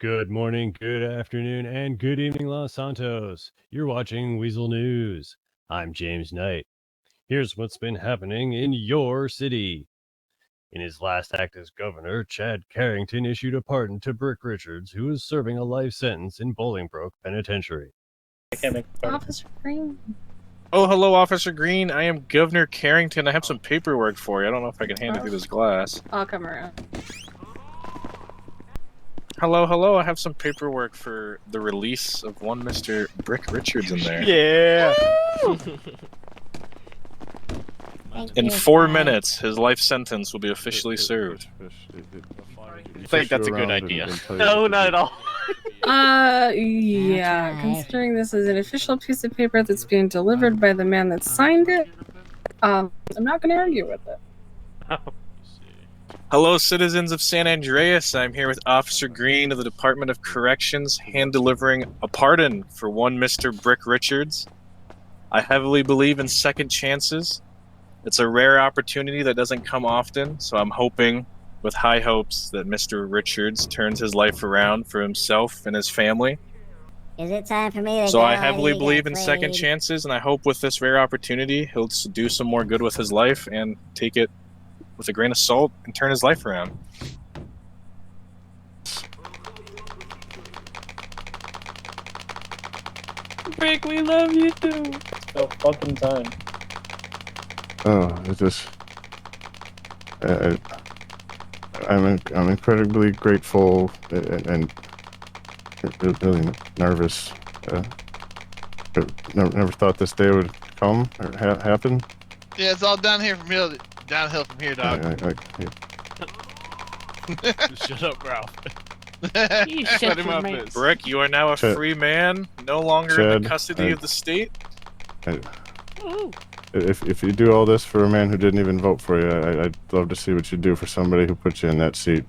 Good morning, good afternoon, and good evening, Los Santos. You're watching Weazel News. I'm James Knight. Here's what's been happening in your city. In his last act as governor, Chad Carrington issued a pardon to Brick Richards, who is serving a life sentence in Bolingbroke Penitentiary. Officer Green. Oh, hello, Officer Green. I am Governor Carrington. I have some paperwork for you. I don't know if I can hand it through this glass. I'll come around. Hello. I have some paperwork for the release of one Mr. Brick Richards in there. Yeah! In 4 minutes, his life sentence will be officially served. I think that's a good idea. No, not at all. Yeah, considering this is an official piece of paper that's being delivered by the man that signed it, I'm not gonna argue with it. Hello, citizens of San Andreas. I'm here with Officer Green of the Department of Corrections, hand-delivering a pardon for one Mr. Brick Richards. I heavily believe in second chances. It's a rare opportunity that doesn't come often, so I'm hoping, with high hopes, that Mr. Richards turns his life around for himself and his family. Is it time for me to So go? I heavily believe in second chances, and I hope with this rare opportunity, he'll do some more good with his life and take it with a grain of salt and turn his life around. Rick, we love you too. It's about fucking time. Oh, it's just... I'm incredibly grateful and really nervous. Never thought this day would come or happen. Yeah, it's all downhill from here, dog. Shut up, Ralph. You shut your mouth. Brick, you are now a free man, no longer in the custody of the state. If you do all this for a man who didn't even vote for you, I'd love to see what you do for somebody who put you in that seat.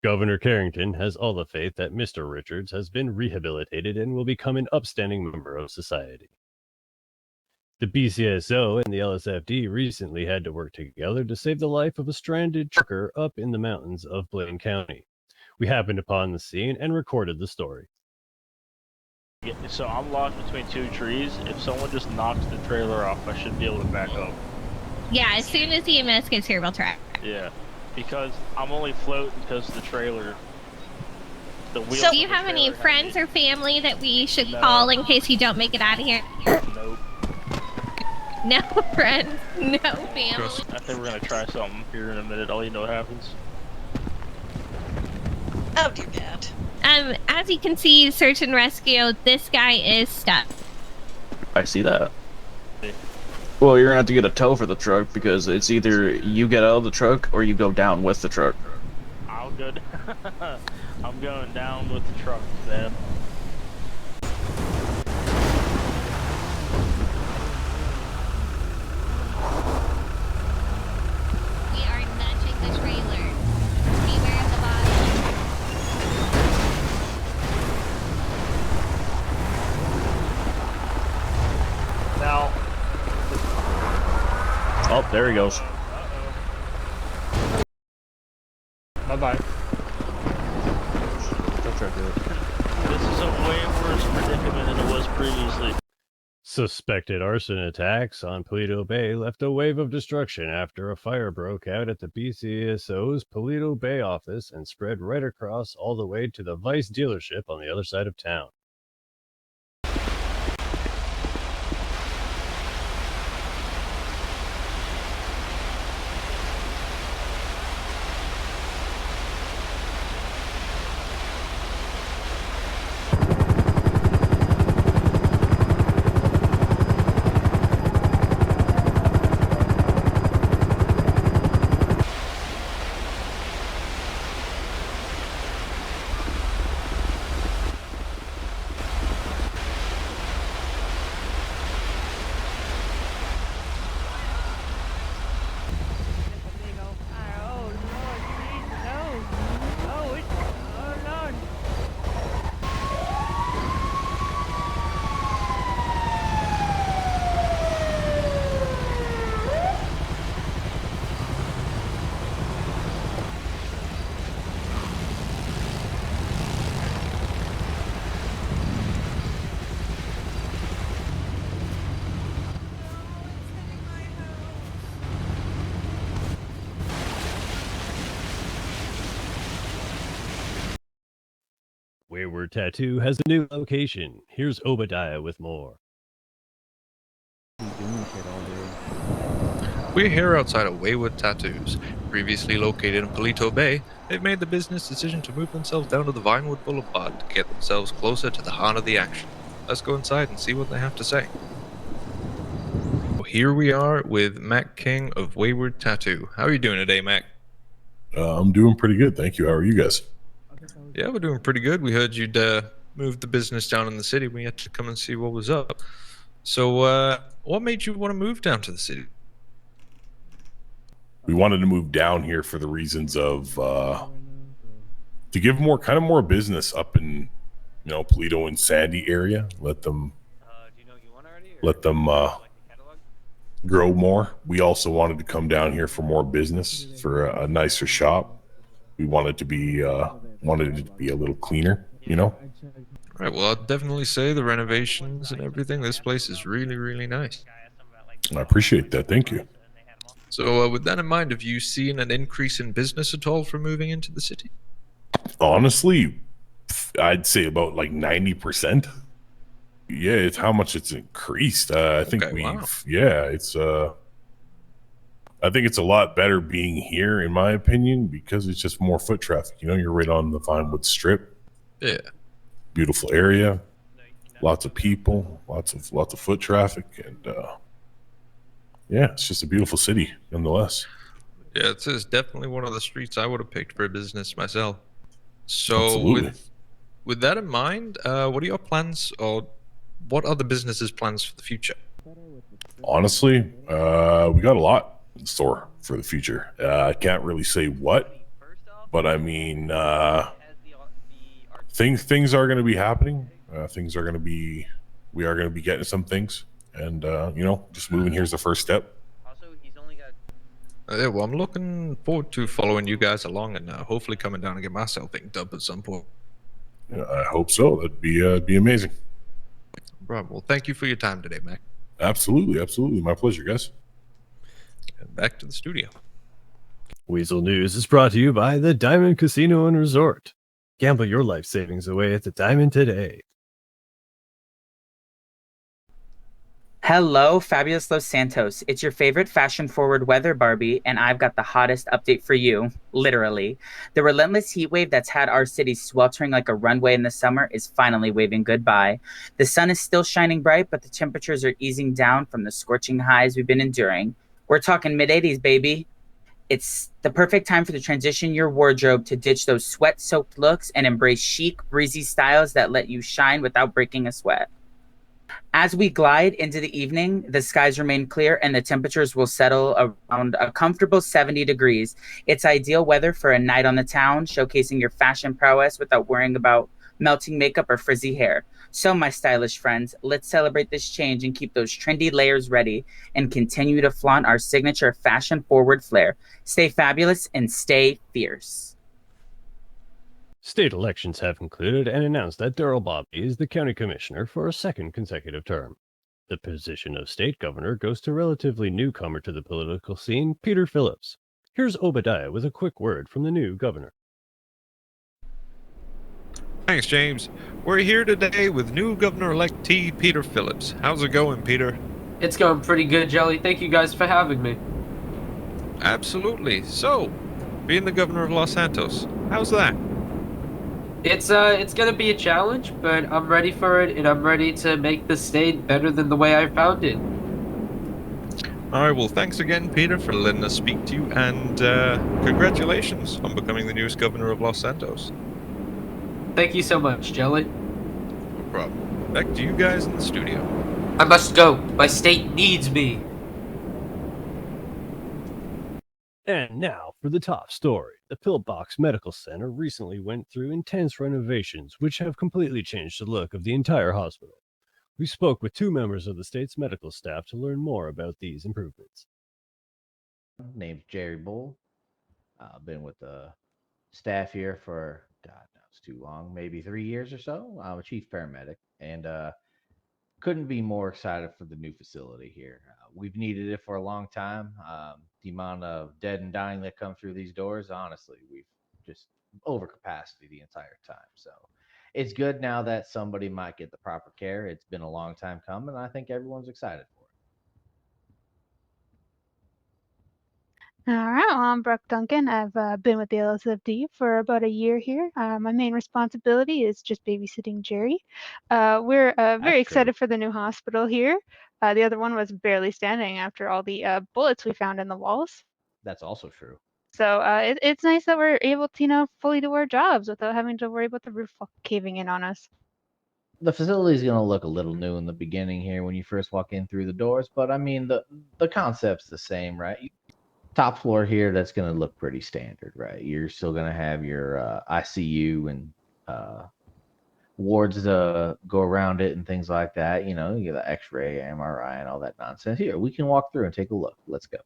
Governor Carrington has all the faith that Mr. Richards has been rehabilitated and will become an upstanding member of society. The BCSO and the LSFD recently had to work together to save the life of a stranded trucker up in the mountains of Blaine County. We happened upon the scene and recorded the story. So I'm locked between two trees. If someone just knocks the trailer off, I should be able to back up. Yeah, as soon as EMS gets here, we'll track. Yeah, because I'm only floating because the trailer. So do you have any friends or family that we should call in case you don't make it out of here? Nope. No friends, no family. I think we're gonna try something here in a minute. I'll let you know what happens. Oh dear God. As you can see, search and rescue, this guy is stuck. I see that. Well, you're gonna have to get a tow for the truck because it's either you get out of the truck or you go down with the truck. I'll go. I'm going down with the truck, man. We are nudging the trailer. Beware of the body. Now. Oh, there he goes. Bye-bye. This is a way worse predicament than it was previously. Suspected arson attacks on Paleto Bay left a wave of destruction after a fire broke out at the BCSO's Paleto Bay office and spread right across all the way to the Vice dealership on the other side of town. Wayward Tattoo has a new location. Here's Obadiah with more. We're here outside of Wayward Tattoos. Previously located in Paleto Bay, they've made the business decision to move themselves down to the Vinewood Boulevard to get themselves closer to the heart of the action. Let's go inside and see what they have to say. Well, here we are with Mac King of Wayward Tattoo. How are you doing today, Mac? I'm doing pretty good, thank you. How are you guys? Yeah, we're doing pretty good. We heard you'd moved the business down in the city. We had to come and see what was up. So, what made you want to move down to the city? We wanted to move down here for the reasons of to give more business up in Paleto and Sandy area. Let them grow more. We also wanted to come down here for more business, for a nicer shop. We wanted it to be a little cleaner, Right, well, I'd definitely say the renovations and everything, this place is really, really nice. I appreciate that. Thank you. So, with that in mind, have you seen an increase in business at all from moving into the city? Honestly, I'd say about like 90%. Yeah, it's how much it's increased. I think it's I think it's a lot better being here, in my opinion, because it's just more foot traffic. You're right on the Vinewood Strip. Yeah. Beautiful area, lots of people, lots of foot traffic, and yeah, it's just a beautiful city nonetheless. Yeah, it's definitely one of the streets I would have picked for a business myself. So, Absolutely. with that in mind, what are your plans, or what are the business's plans for the future? Honestly, we got a lot in store for the future. I can't really say what, but I mean, things are going to be happening. We are going to be getting some things, and just moving here is the first step. Yeah, well, I'm looking forward to following you guys along and hopefully coming down and get myself inked up at some point. Yeah, I hope so. That'd be amazing. Right, well, thank you for your time today, Mac. Absolutely. My pleasure, guys. And back to the studio. Weazel News is brought to you by the Diamond Casino and Resort. Gamble your life savings away at the Diamond today. Hello, fabulous Los Santos. It's your favorite fashion-forward weather Barbie, and I've got the hottest update for you, literally. The relentless heat wave that's had our city sweltering like a runway in the summer is finally waving goodbye. The sun is still shining bright, but the temperatures are easing down from the scorching highs we've been enduring. We're talking mid-80s, baby. It's the perfect time for to transition your wardrobe to ditch those sweat-soaked looks and embrace chic, breezy styles that let you shine without breaking a sweat. As we glide into the evening, the skies remain clear and the temperatures will settle around a comfortable 70 degrees. It's ideal weather for a night on the town, showcasing your fashion prowess without worrying about melting makeup or frizzy hair. So, my stylish friends, let's celebrate this change and keep those trendy layers ready and continue to flaunt our signature fashion-forward flair. Stay fabulous and stay fierce. State elections have concluded and announced that Darrell Bobby is the county commissioner for a second consecutive term. The position of state governor goes to relatively newcomer to the political scene, Peter Phillips. Here's Obadiah with a quick word from the new governor. Thanks, James. We're here today with new Governor-elect T. Peter Phillips. How's it going, Peter? It's going pretty good, Jelly. Thank you guys for having me. Absolutely. So, being the governor of Los Santos, how's that? It's gonna be a challenge, but I'm ready for it, and I'm ready to make the state better than the way I found it. All right, well, thanks again, Peter, for letting us speak to you, and congratulations on becoming the newest governor of Los Santos. Thank you so much, Jelly. No problem. Back to you guys in the studio. I must go. My state needs me. And now for the top story. The Pillbox Medical Center recently went through intense renovations, which have completely changed the look of the entire hospital. We spoke with two members of the state's medical staff to learn more about these improvements. Name's Jerry Bull. I've been with the staff here for, God knows, too long, maybe 3 years or so. I'm a chief paramedic, and couldn't be more excited for the new facility here. We've needed it for a long time. The amount of dead and dying that come through these doors, honestly, we've just over capacity the entire time. So it's good now that somebody might get the proper care. It's been a long time coming, and I think everyone's excited for it. All right, well, I'm Brooke Duncan. I've been with the LSFD for about a year here. My main responsibility is just babysitting Jerry. We're very excited for the new hospital here. The other one was barely standing after all the bullets we found in the walls. That's also true. So it's nice that we're able to, fully do our jobs without having to worry about the roof caving in on us. The facility is going to look a little new in the beginning here when you first walk in through the doors, but I mean, the concept's the same, right? Top floor here, that's going to look pretty standard, right? You're still going to have your ICU and wards to go around it and things like that. You get the X-ray, MRI, and all that nonsense. Here, we can walk through and take a look. Let's go.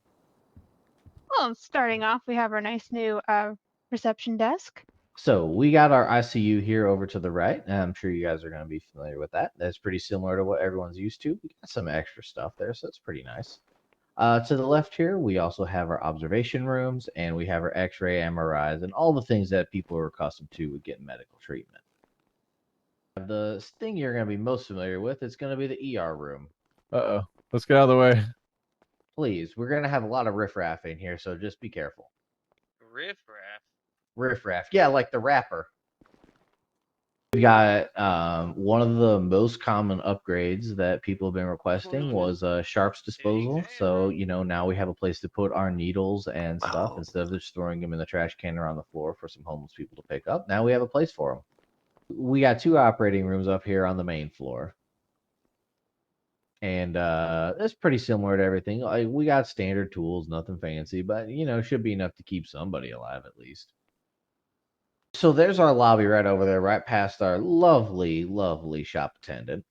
Well, starting off, we have our nice new reception desk. So we got our ICU here over to the right. And I'm sure you guys are going to be familiar with that. That's pretty similar to what everyone's used to. We got some extra stuff there, so it's pretty nice. To the left here, we also have our observation rooms, and we have our X-ray, MRIs, and all the things that people are accustomed to with getting medical treatment. The thing you're going to be most familiar with is going to be the ER room. Uh-oh. Let's get out of the way. Please, we're going to have a lot of riffraff in here, so just be careful. Riffraff? Riffraff. Yeah, like the rapper. We got one of the most common upgrades that people have been requesting was sharps disposal. So, now we have a place to put our needles and stuff instead of just throwing them in the trash can or on the floor for some homeless people to pick up. Now we have a place for them. We got 2 operating rooms up here on the main floor. And it's pretty similar to everything. We got standard tools, nothing fancy, but, should be enough to keep somebody alive at least. So there's our lobby right over there, right past our lovely, lovely shop attendant.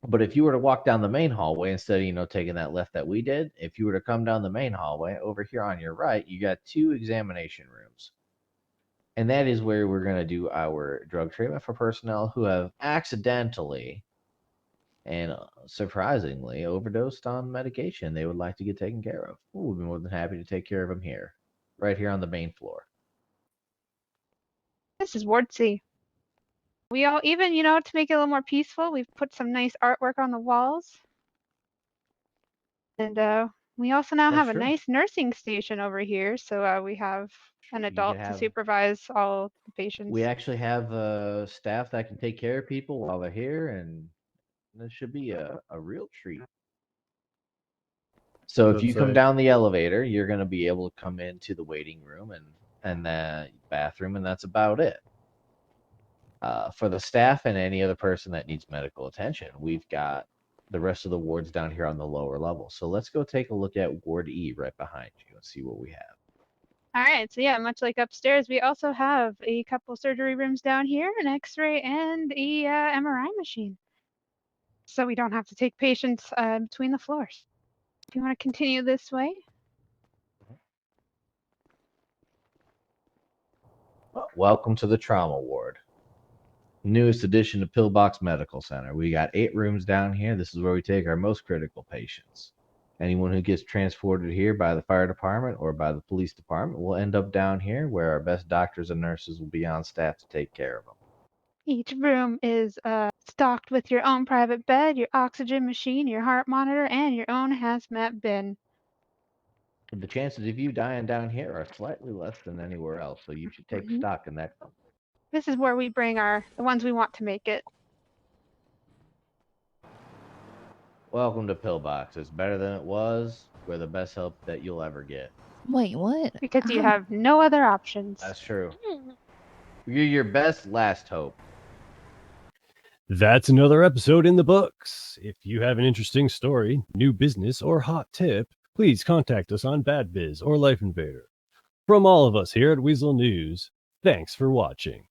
But if you were to walk down the main hallway instead of, taking that left that we did, if you were to come down the main hallway, over here on your right, you got 2 examination rooms. And that is where we're going to do our drug treatment for personnel who have accidentally and surprisingly overdosed on medication they would like to get taken care of. We'll be more than happy to take care of them here, right here on the main floor. This is Ward C. We all, even, to make it a little more peaceful, we've put some nice artwork on the walls. And we also now have a nice nursing station over here. So we have an adult to supervise all the patients. We actually have staff that can take care of people while they're here, and this should be a real treat. So if you come down the elevator, you're going to be able to come into the waiting room and the bathroom, and that's about it. For the staff and any other person that needs medical attention, we've got the rest of the wards down here on the lower level. So let's go take a look at Ward E right behind you and see what we have. All right, so yeah, much like upstairs, we also have a couple surgery rooms down here, an X-ray, and a MRI machine. So we don't have to take patients between the floors. If you want to continue this way. Welcome to the trauma ward. Newest addition to Pillbox Medical Center. We got 8 rooms down here. This is where we take our most critical patients. Anyone who gets transported here by the fire department or by the police department will end up down here where our best doctors and nurses will be on staff to take care of them. Each room is stocked with your own private bed, your oxygen machine, your heart monitor, and your own hazmat bin. The chances of you dying down here are slightly less than anywhere else, so you should take stock in that. This is where we bring the ones we want to make it. Welcome to Pillbox. It's better than it was. We're the best help that you'll ever get. Wait, what? Because you have no other options. That's true. You're your best last hope. That's another episode in the books. If you have an interesting story, new business, or hot tip, please contact us on Bad Biz or Life Invader. From all of us here at Weazel News, thanks for watching.